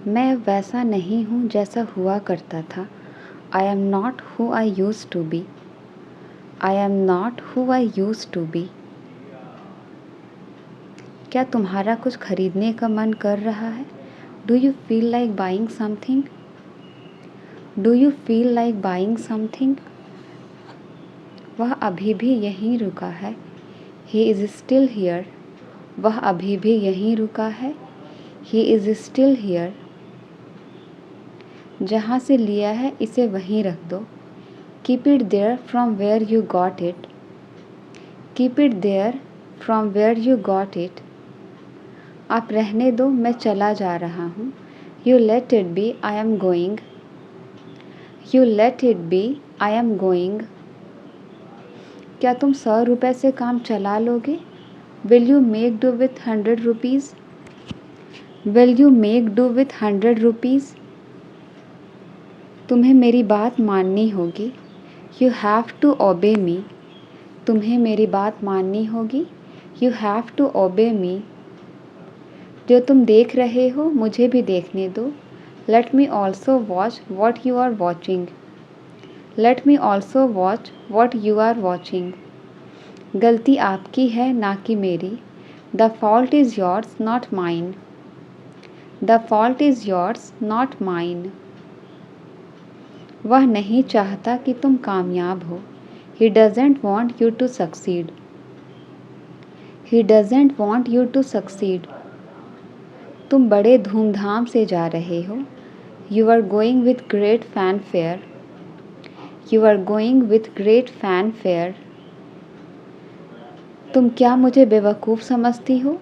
मैं वैसा नहीं हूँ जैसा हुआ करता था। I am not who I used to be. I am not who I used to be. क्या तुम्हारा कुछ खरीदने का मन कर रहा है? Do you feel like buying something? Do you feel like buying something? वह अभी भी यहीं रुका है। He is still here. वह अभी भी यहीं रुका है। He is still here. जहाँ से लिया है इसे वहीं रख दो। Keep it there from where you got it. Keep it there from where you got it. आप रहने दो, मैं चला जा रहा हूँ। You let it be, I am going. You let it be, I am going. क्या तुम 100 रुपये से काम चला लोगे? Will you make do with 100 rupees? Will you make do with 100 rupees? तुम्हें मेरी बात माननी होगी। यू हैव टू ओबे मी। तुम्हें मेरी बात माननी होगी। यू हैव टू ओबे मी। जो तुम देख रहे हो मुझे भी देखने दो। Let me also watch what you are watching. Let me also watch what you are watching. गलती आपकी है ना कि मेरी। The fault is yours not mine. The fault is yours not mine. वह नहीं चाहता कि तुम कामयाब हो। He doesn't want you to succeed. He doesn't want you to succeed. तुम बड़े धूमधाम से जा रहे हो। You are going with great fanfare. You are going with great fanfare. तुम क्या मुझे बेवकूफ़ समझती हो?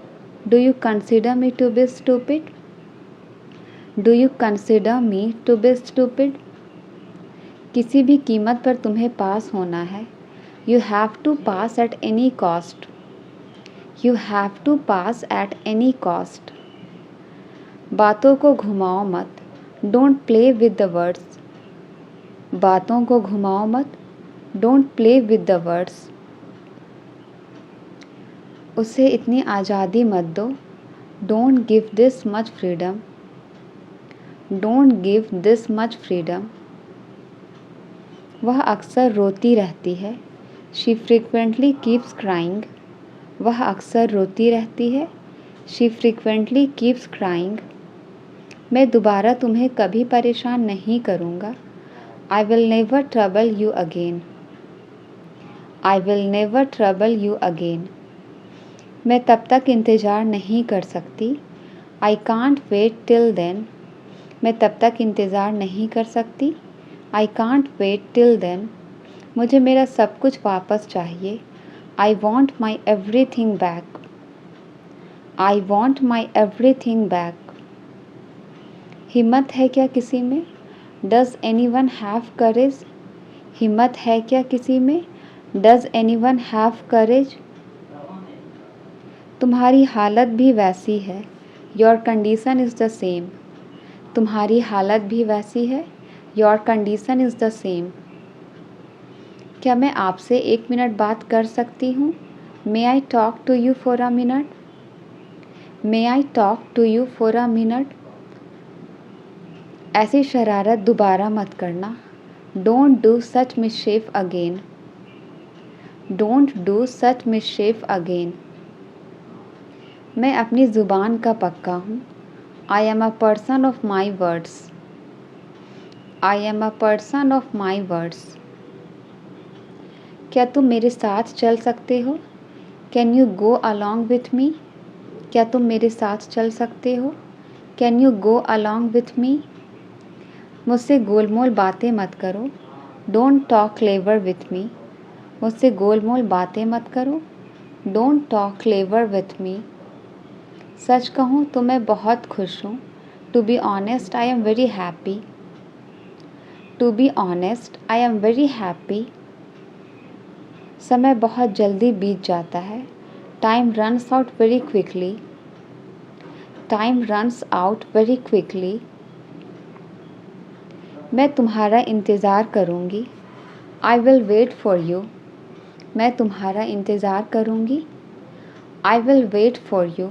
Do you consider me to be stupid? Do you consider me to be stupid? किसी भी कीमत पर तुम्हें पास होना है। You have to pass at any cost. You have to pass at any cost. बातों को घुमाओ मत। Don't play with the words. बातों को घुमाओ मत। Don't play with the words. उसे इतनी आज़ादी मत दो। Don't give this much freedom. Don't give this much freedom. वह अक्सर रोती रहती है। She frequently keeps crying. वह अक्सर रोती रहती है। She frequently keeps crying. मैं दोबारा तुम्हें कभी परेशान नहीं करूँगा। I will never trouble you again. I will never trouble you again. मैं तब तक इंतज़ार नहीं कर सकती। I can't wait till then. मैं तब तक इंतज़ार नहीं कर सकती। I can't wait till then. मुझे मेरा सब कुछ वापस चाहिए। I want my everything back. I want my everything back. हिम्मत है क्या किसी में? Does anyone have courage? हिम्मत है क्या किसी में? Does anyone have courage? तुम्हारी हालत भी वैसी है। Your condition is the same. तुम्हारी हालत भी वैसी है। Your condition is the same. क्या मैं आपसे 1 मिनट बात कर सकती हूँ? May I talk to you for a minute? May I talk to you for a minute? ऐसी शरारत दोबारा मत करना। Don't do such mischief again. Don't do such mischief again. मैं अपनी ज़ुबान का पक्का हूँ। I am a person of my words. I am a person of my words. क्या तुम मेरे साथ चल सकते हो? Can you go along with me? क्या तुम मेरे साथ चल सकते हो? Can you go along with me? मुझसे गोलमोल बातें मत करो। Don't talk clever with me. मुझसे गोलमोल बातें मत करो। Don't talk clever with me. सच कहूँ तो मैं बहुत खुश हूँ। To be honest, I am very happy. To be honest, I am very happy. समय बहुत जल्दी बीत जाता है। Time runs out very quickly. Time runs out very quickly. मैं तुम्हारा इंतज़ार करूँगी। I will wait for you. मैं तुम्हारा इंतज़ार करूँगी। I will wait for you.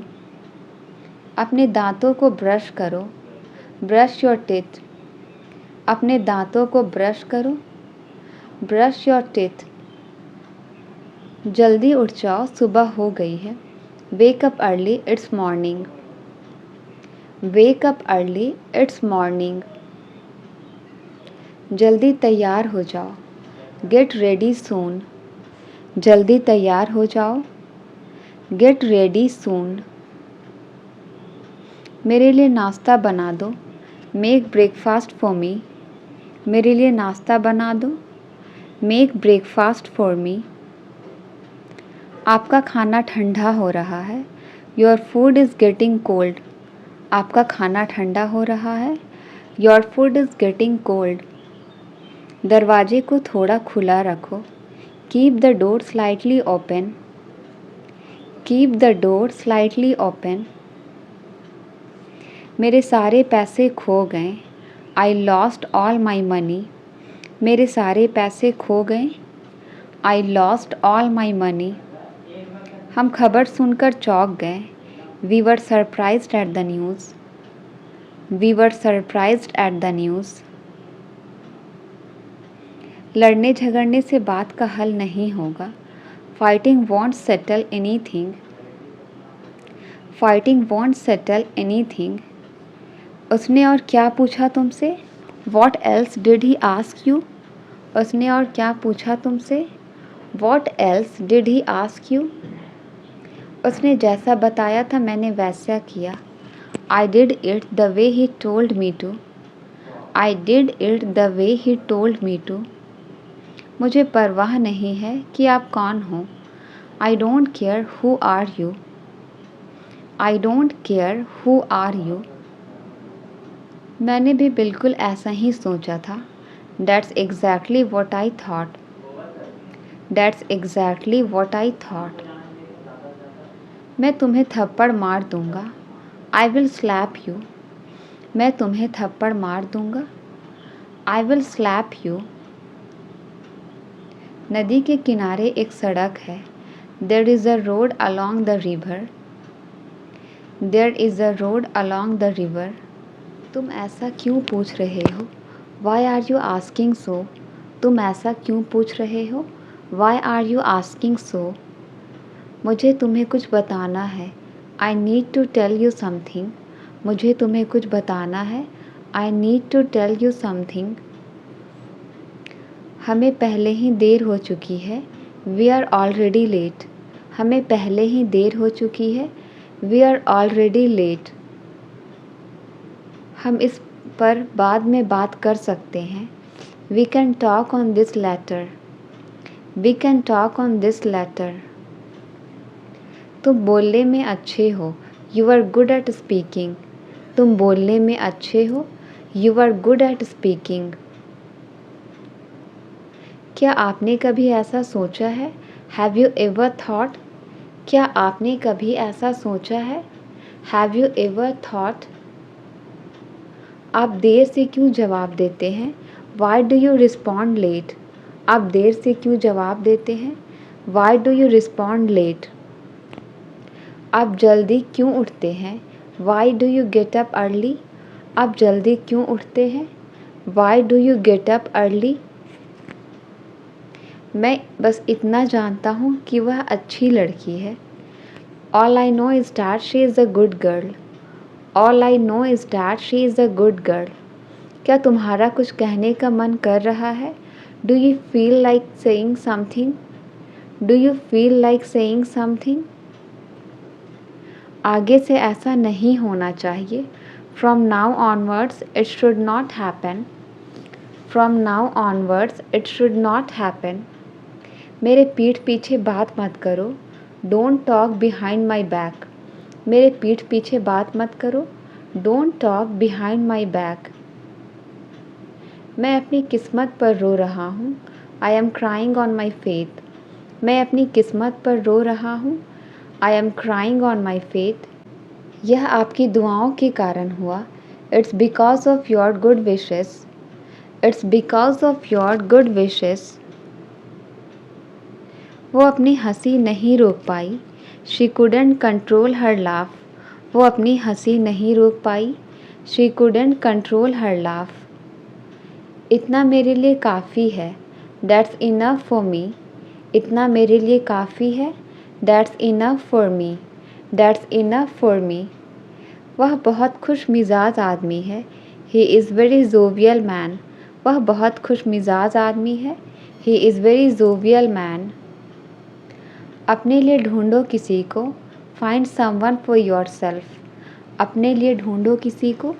अपने दांतों को ब्रश करो। Brush your teeth. अपने दांतों को ब्रश करो। Brush your teeth. जल्दी उठ जाओ, सुबह हो गई है। Wake up early, it's morning. Wake up early, it's morning. जल्दी तैयार हो जाओ। Get ready soon. जल्दी तैयार हो जाओ। Get ready soon. मेरे लिए नाश्ता बना दो। Make breakfast for me. मेरे लिए नाश्ता बना दो। Make breakfast for me. आपका खाना ठंडा हो रहा है। Your food is getting cold. आपका खाना ठंडा हो रहा है। Your food is getting cold. दरवाजे को थोड़ा खुला रखो। Keep the door slightly open. Keep the door slightly open. मेरे सारे पैसे खो गए। I lost all my money. मेरे सारे पैसे खो गए। I lost all my money. हम खबर सुनकर चौंक गए। We were surprised at the news. We were surprised at the news. लड़ने झगड़ने से बात का हल नहीं होगा। Fighting won't settle anything. Fighting won't settle anything. उसने और क्या पूछा तुमसे? What else did he ask you? उसने और क्या पूछा तुमसे? What else did he ask you? उसने जैसा बताया था मैंने वैसा किया। I did it the way he told me to. I did it the way he told me to. मुझे परवाह नहीं है कि आप कौन हो। आई don't care who are you. I don't care who are you. मैंने भी बिल्कुल ऐसा ही सोचा था। That's exactly what I thought. That's exactly what I thought. मैं तुम्हें थप्पड़ मार दूंगा। I will slap you. मैं तुम्हें थप्पड़ मार दूंगा। I will slap you. नदी के किनारे एक सड़क है। There is a road along the river. There is a road along the river. तुम ऐसा क्यों पूछ रहे हो? Why are you asking so? तुम ऐसा क्यों पूछ रहे हो? Why are you asking so? मुझे तुम्हें कुछ बताना है। I need to tell you something. मुझे तुम्हें कुछ बताना है। I need to tell you something. हमें पहले ही देर हो चुकी है। We are already late. हमें पहले ही देर हो चुकी है। We are already late. हम इस पर बाद में बात कर सकते हैं। We can talk on this later. We can talk on this later. तुम बोलने में अच्छे हो। You are good at speaking. तुम बोलने में अच्छे हो। You are good at speaking. क्या आपने कभी ऐसा सोचा है? Have you ever thought? क्या आपने कभी ऐसा सोचा है? Have you ever thought? आप देर से क्यों जवाब देते हैं? Why do you respond late? आप देर से क्यों जवाब देते हैं? Why do you respond late? आप जल्दी क्यों उठते हैं? Why do you get up early? आप जल्दी क्यों उठते हैं? Why do you get up early? मैं बस इतना जानता हूँ कि वह अच्छी लड़की है। All I know is that she is a good girl. All I know is that she is a good girl. क्या तुम्हारा कुछ कहने का मन कर रहा है? Do you feel like saying something? Do you feel like saying something? आगे से ऐसा नहीं होना चाहिए। From now onwards it should not happen. From now onwards it should not happen. मेरे पीठ पीछे बात मत करो। Don't talk behind my back. मेरे पीठ पीछे बात मत करो। Don't talk behind my back. मैं अपनी किस्मत पर रो रहा हूँ। I am crying on my fate. मैं अपनी किस्मत पर रो रहा हूँ। I am crying on my fate. यह आपकी दुआओं के कारण हुआ। It's because of your good wishes. It's because of your good wishes. वो अपनी हंसी नहीं रोक पाई। She couldn't control her laugh. वो अपनी हंसी नहीं रोक पाई। She couldn't control her laugh. इतना मेरे लिए काफ़ी है. That's enough for me. इतना मेरे लिए काफ़ी है. That's enough for me. That's enough for me. वह बहुत खुश मिजाज आदमी है. He is very jovial man. वह बहुत खुश मिजाज आदमी है. He is very jovial man. अपने लिए ढूंढो किसी को. Find someone for yourself. अपने लिए ढूंढो किसी को.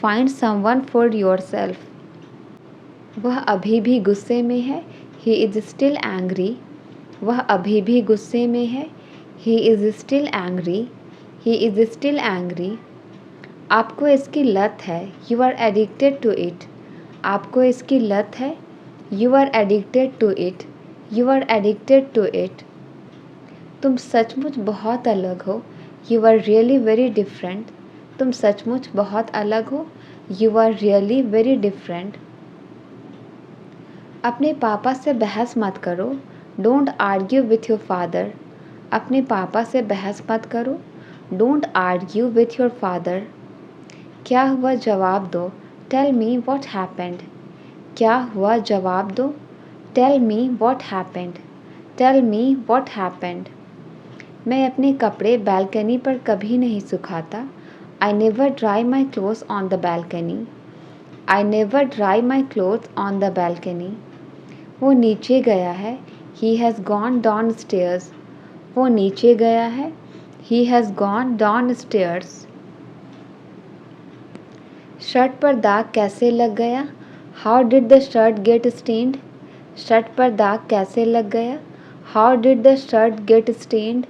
Find someone for yourself. वह अभी भी गुस्से में है. He is still angry. वह अभी भी गुस्से में है. He is still angry. He is still angry. आपको इसकी लत है. You are addicted to it. आपको इसकी लत है. You are addicted to it. You are addicted to it. तुम सचमुच बहुत अलग हो. You are really very different. तुम सचमुच बहुत अलग हो. You are really very different. अपने पापा से बहस मत करो. Don't argue with your father. अपने पापा से बहस मत करो. Don't argue with your father. क्या हुआ जवाब दो. Tell me what happened. क्या हुआ जवाब दो. Tell me what happened. Tell me what happened. मैं अपने कपड़े बालकनी पर कभी नहीं सुखाता. I never dry my clothes on the balcony. I never dry my clothes on the balcony. वो नीचे गया है. He has gone downstairs. वो नीचे गया है. He has gone downstairs. Shirt पर दाग कैसे लग गया. How did the shirt get stained? Shirt पर दाग कैसे लग गया. How did the shirt get stained?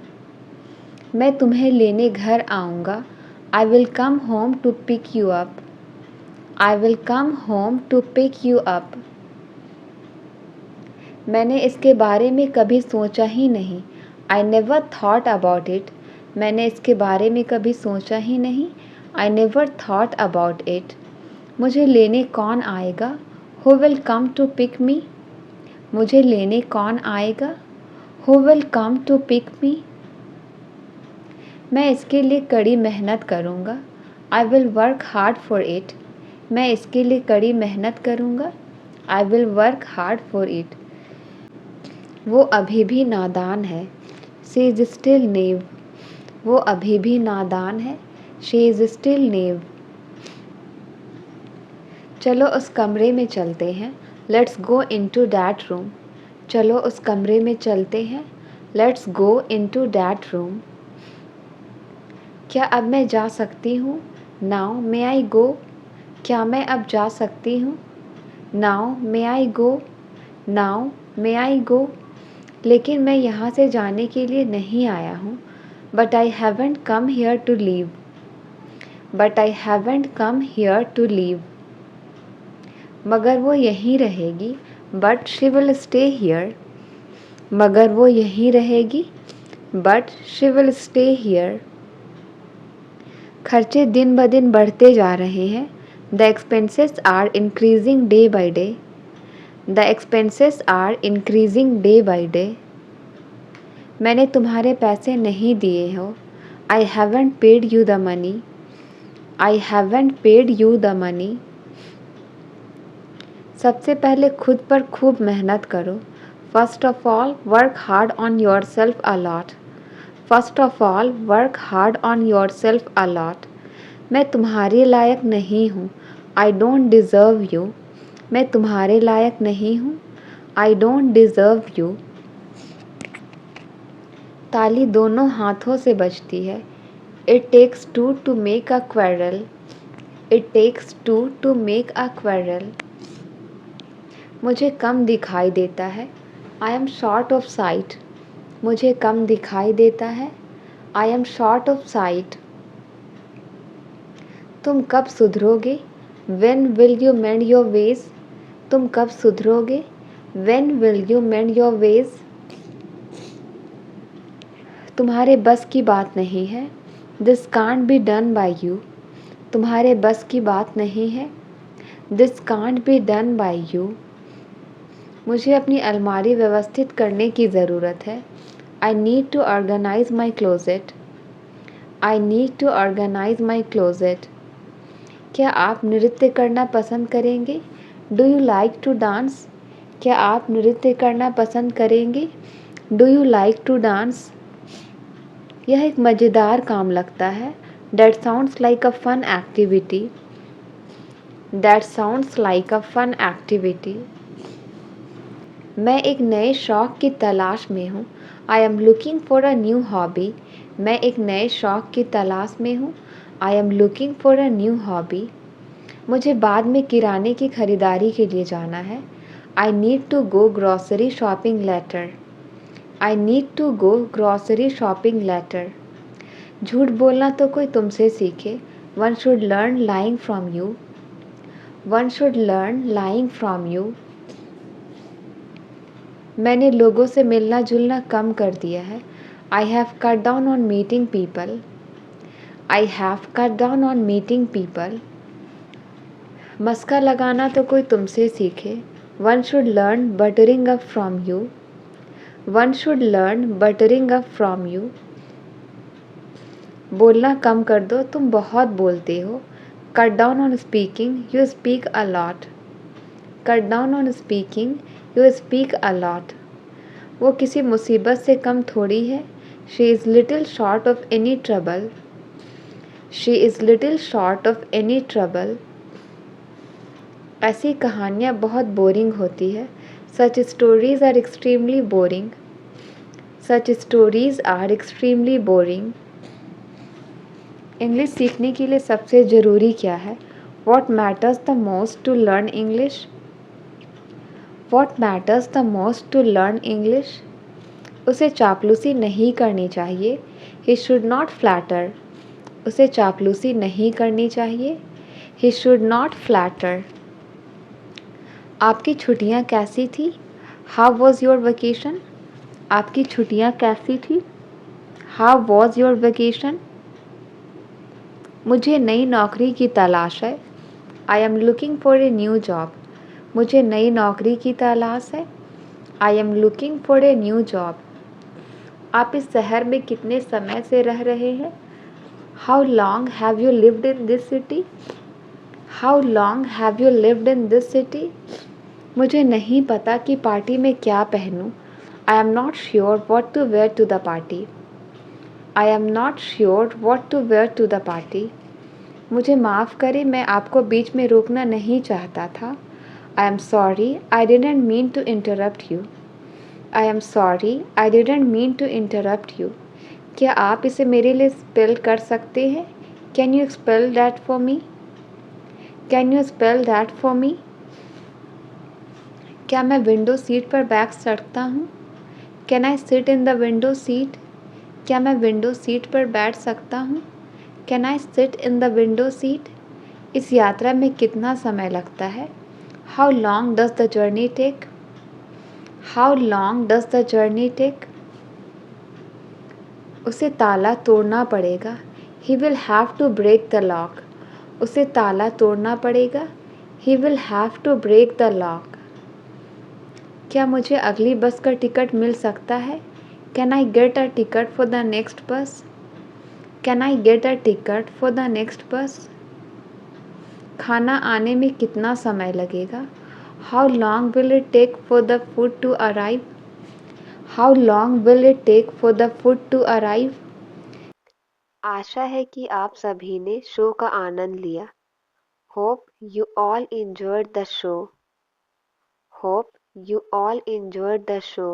मैं तुम्हें लेने घर आऊँगा. I will come home to pick you up. I will come home to pick you up. मैंने इसके बारे में कभी सोचा ही नहीं. I never thought about it. मैंने इसके बारे में कभी सोचा ही नहीं. I never thought about it. मुझे लेने कौन आएगा. Who will come to pick me? मुझे लेने कौन आएगा. Who will come to pick me? मैं इसके लिए कड़ी मेहनत करूँगा. I will work hard for it. मैं इसके लिए कड़ी मेहनत करूँगा. I will work hard for it. वो अभी भी नादान है. She is still naive. वो अभी भी नादान है. She is still naive. चलो उस कमरे में चलते हैं. Let's go into that room. चलो उस कमरे में चलते हैं. Let's go into that room. क्या अब मैं जा सकती हूँ. Now may I go? क्या मैं अब जा सकती हूँ. Now may I go? Now may I go? लेकिन मैं यहाँ से जाने के लिए नहीं आया हूँ. But I haven't come here to leave. But I haven't come here to leave. मगर वो यहीं रहेगी. But she will stay here. मगर वो यहीं रहेगी. But she will stay here. खर्चे दिन ब दिन बढ़ते जा रहे हैं. The expenses are increasing day by day. The expenses are increasing day by day. मैंने तुम्हारे पैसे नहीं दिए हो. I haven't paid you the money. I haven't paid you the money. सबसे पहले खुद पर खूब मेहनत करो. First of all, work hard on yourself a lot. First of all, work hard on yourself a lot. मैं तुम्हारे लायक नहीं हूँ. I don't deserve you. मैं तुम्हारे लायक नहीं हूँ. I don't deserve you. ताली दोनों हाथों से बजती है. It takes two to make a quarrel. It takes two to make a quarrel. मुझे कम दिखाई देता है. I am short of sight. मुझे कम दिखाई देता है. I am short of sight. तुम कब सुधरोगे. When will you mend your ways? तुम कब सुधरोगे. When will you mend your ways? तुम्हारे बस की बात नहीं है. This can't be done by you. तुम्हारे बस की बात नहीं है. This can't be done by you. मुझे अपनी अलमारी व्यवस्थित करने की ज़रूरत है. I need to organize my closet. I need to organize my closet. क्या आप नृत्य करना पसंद करेंगे? Do you like to dance? क्या आप नृत्य करना पसंद करेंगे? Do you like to dance? यह एक मज़ेदार काम लगता है। That sounds like a fun activity. That sounds like a fun activity. मैं एक नए शौक की तलाश में हूँ। I am looking for a new hobby. मैं एक नए शौक की तलाश में हूँ। I am looking for a new hobby. मुझे बाद में किराने की खरीदारी के लिए जाना है। I need to go grocery shopping later. I need to go grocery shopping later. झूठ बोलना तो कोई तुमसे सीखे। One should learn lying from you. One should learn lying from you. मैंने लोगों से मिलना जुलना कम कर दिया है। I have cut down on meeting people. I have cut down on meeting people. मस्का लगाना तो कोई तुमसे सीखे। One should learn buttering up from you. One should learn buttering up from you. बोलना कम कर दो, तुम बहुत बोलते हो। Cut down on speaking, you speak a lot. Cut down on speaking, you speak a lot. वो किसी मुसीबत से कम थोड़ी है। She is little short of any trouble. She is little short of any trouble. ऐसी कहानियाँ बहुत बोरिंग होती है। Such stories are extremely boring. Such stories are extremely boring. English सीखने के लिए सबसे ज़रूरी क्या है? What matters the most to learn English? What matters the most to learn English? उसे चापलूसी नहीं करनी चाहिए। He should not flatter. उसे चापलूसी नहीं करनी चाहिए। He should not flatter. आपकी छुट्टियाँ कैसी थी? How was your vacation? आपकी छुट्टियाँ कैसी थी? How was your vacation? मुझे नई नौकरी की तलाश है। I am looking for a new job. मुझे नई नौकरी की तलाश है। I am looking for a new job. आप इस शहर में कितने समय से रह रहे हैं? How long have you lived in this city? How long have you lived in this city? मुझे नहीं पता कि पार्टी में क्या पहनूं। I am not sure what to wear to the party. I am not sure what to wear to the party. मुझे माफ़ करें, मैं आपको बीच में रोकना नहीं चाहता था। I am sorry, I didn't mean to interrupt you. I am sorry, I didn't mean to interrupt you. क्या आप इसे मेरे लिए स्पेल कर सकते हैं? Can you spell that for me? Can you spell that for me? क्या मैं विंडो सीट पर बैठ सकता हूँ? Can I sit in the window seat? क्या मैं विंडो सीट पर बैठ सकता हूँ? Can I sit in the window seat? इस यात्रा में कितना समय लगता है? How long does the journey take? How long does the journey take? उसे ताला तोड़ना पड़ेगा। He will have to break the lock. उसे ताला तोड़ना पड़ेगा। He will have to break the lock. क्या मुझे अगली बस का टिकट मिल सकता है? Can I get a ticket for the next bus? Can I get a ticket for the next bus? खाना आने में कितना समय लगेगा? How long will it take for the food to arrive? How long will it take for the food to arrive? आशा है कि आप सभी ने शो का आनंद लिया। Hope you all enjoyed the show. Hope you all enjoyed the show.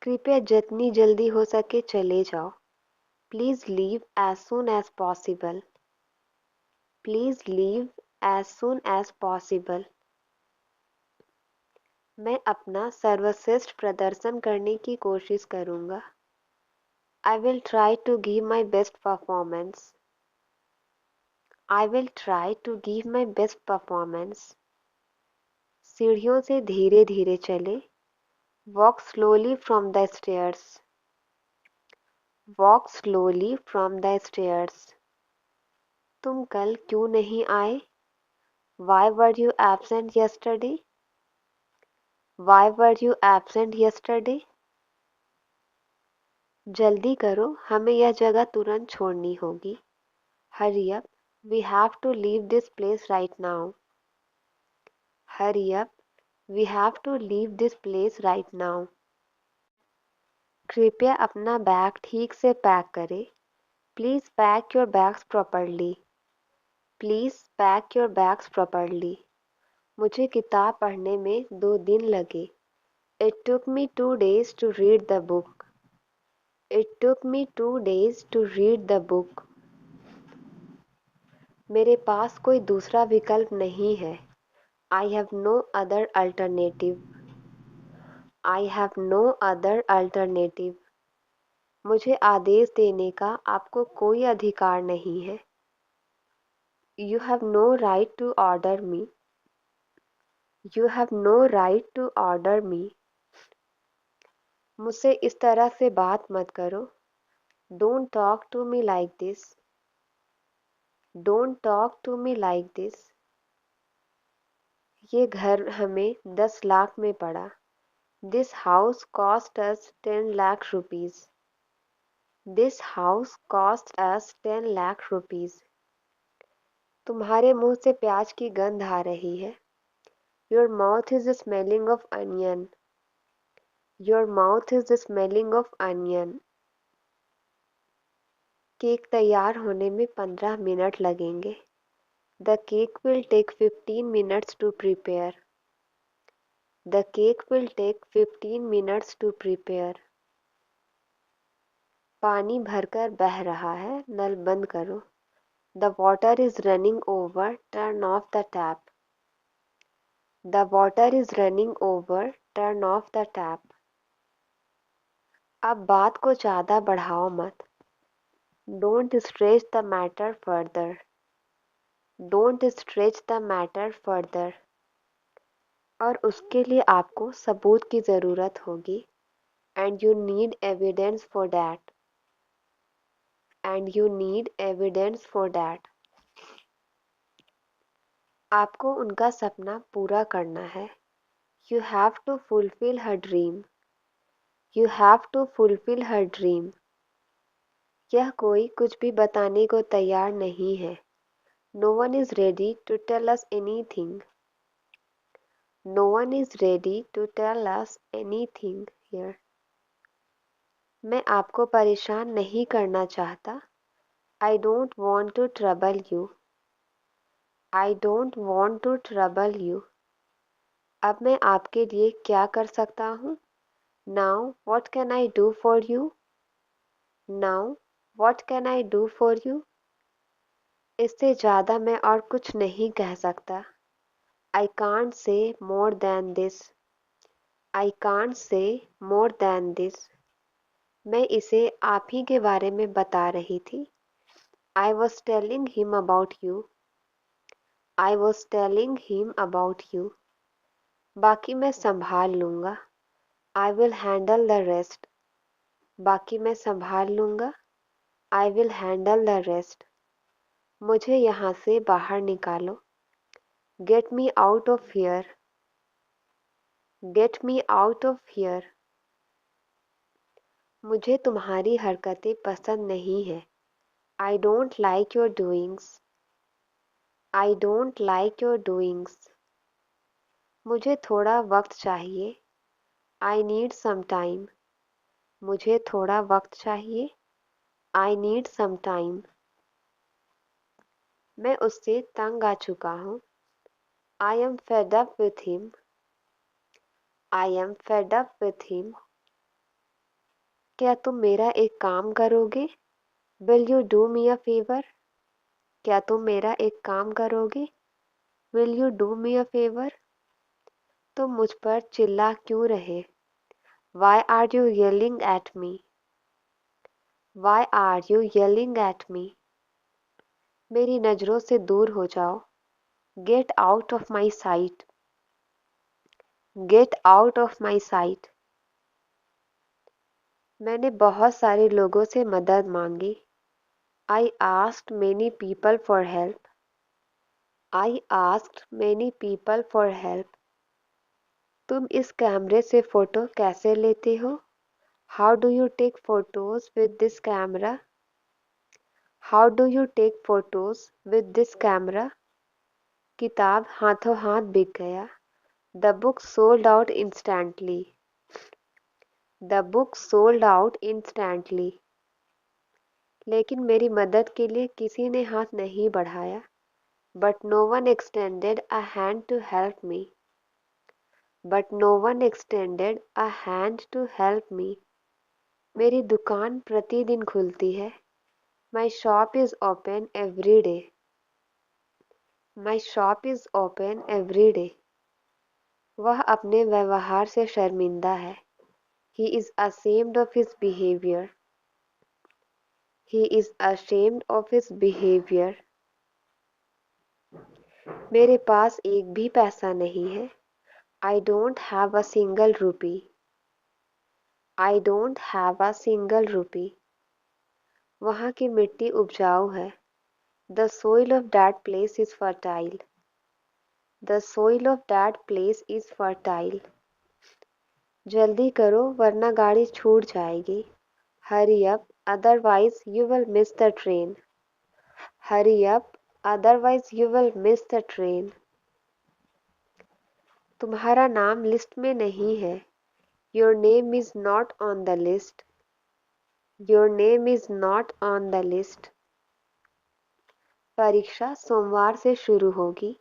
कृपया जितनी जल्दी हो सके चले जाओ। Please leave as soon as possible. Please leave as soon as possible. मैं अपना सर्वश्रेष्ठ प्रदर्शन करने की कोशिश करूँगा। I will try to give my best performance. I will try to give my best performance. सीढ़ियों से धीरे धीरे चले। Walk slowly from the stairs. Walk slowly from the stairs. तुम कल क्यों नहीं आए? Why were you absent yesterday? Why were you absent yesterday? जल्दी करो, हमें यह जगह तुरंत छोड़नी होगी। Hurry up, We have to leave this place right now. Hurry up. We have to leave this place right now. कृपया अपना बैग ठीक से पैक करें. Please pack your bags properly. Please pack your bags properly. मुझे किताब पढ़ने में 2 दिन लगे. It took me 2 days to read the book. It took me 2 days to read the book. मेरे पास कोई दूसरा विकल्प नहीं है. I have no other alternative. I have no other alternative. मुझे आदेश देने का आपको कोई अधिकार नहीं है. You have no right to order me. You have no right to order me. मुझसे इस तरह से बात मत करो. Don't talk to me like this. Don't talk to me like this. ये घर हमें 10 लाख में पड़ा. This house cost us 10 lakh rupees. This house cost us 10 lakh rupees. तुम्हारे मुंह से प्याज की गंध आ रही है. Your mouth is smelling of onion. Your mouth is smelling of onion. Cake तैयार होने में 15 मिनट लगेंगे. The cake will take 15 minutes to prepare. The cake will take 15 minutes to prepare. पानी भरकर बह रहा है. नल बंद करो. The water is running over. Turn off the tap. The water is running over. Turn off the tap. अब बात को ज़्यादा बढ़ाओ मत. Don't stretch the matter further. Don't stretch the matter further. और उसके लिए आपको सबूत की ज़रूरत होगी. And you need evidence for that. And you need evidence for that. आपको उनका सपना पूरा करना है. You have to fulfill her dream. You have to fulfill her dream. यह कोई कुछ भी बताने को तैयार नहीं है. No one is ready to tell us anything. No one is ready to tell us anything here. मैं आपको परेशान नहीं करना चाहता. I don't want to trouble you. I don't want to trouble you. अब मैं आपके लिए क्या कर सकता हूँ? Now what can I do for you? Now what can I do for you? इससे ज़्यादा मैं और कुछ नहीं कह सकता. I can't say more than this. I can't say more than this. मैं इसे आप ही के बारे में बता रही थी. I was telling him about you. I was telling him about you. बाकी मैं संभाल लूँगा. I will handle the rest. बाकी मैं संभाल लूँगा. I will handle the rest. मुझे यहाँ से बाहर निकालो. Get me out of here. Get me out of here. मुझे तुम्हारी हरकतें पसंद नहीं है. I don't like your doings. I don't like your doings. मुझे थोड़ा वक्त चाहिए. I need some time. मुझे थोड़ा वक्त चाहिए. I need some time. मैं उससे तंग आ चुका हूँ. I am fed up with him. I am fed up with him. क्या तुम मेरा एक काम करोगे? Will you do me a favor? क्या तुम मेरा एक काम करोगे? Will you do me a favor? तुम मुझ पर चिल्ला क्यों रहे? Why are you yelling at me? Why are you yelling at me? मेरी नज़रों से दूर हो जाओ. Get out of my sight. Get out of my sight. मैंने बहुत सारे लोगों से मदद मांगी. I asked many people for help. I asked many people for help. तुम इस कैमरे से फ़ोटो कैसे लेते हो? How do you take photos with this camera? How do you take photos with this camera? किताब हाथों हाथ बिक गया। The book sold out instantly. The book sold out instantly. लेकिन मेरी मदद के लिए किसी ने हाथ नहीं बढ़ाया। But no one extended a hand to help me. But no one extended a hand to help me. मेरी दुकान प्रतिदिन खुलती है। My shop is open every day. My shop is open every day. वह अपने व्यवहार से शर्मिंदा है। He is ashamed of his behavior. He is ashamed of his behavior. मेरे पास एक भी पैसा नहीं है। I don't have a single rupee. I don't have a single rupee. वहाँ की मिट्टी उपजाऊ है। The soil of that place is fertile. The soil of that place is fertile. जल्दी करो वरना गाड़ी छूट जाएगी। Hurry up, otherwise you will miss the train. Hurry up, otherwise you will miss the train. तुम्हारा नाम लिस्ट में नहीं है। Your name is not on the list. Your name is not on the list. परीक्षा सोमवार से शुरू होगी।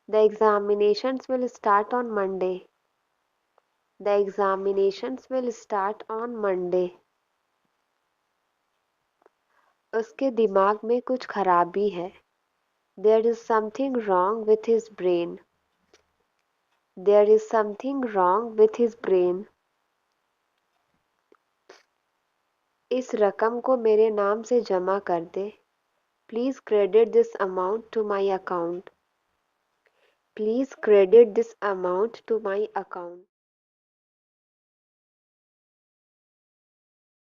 The examinations will start on Monday. The examinations will start on Monday. उसके दिमाग में कुछ खराबी है। There is something wrong with his brain. There is something wrong with his brain. इस रकम को मेरे नाम से जमा कर दे। Please credit this amount to my account. Please credit this amount to my account.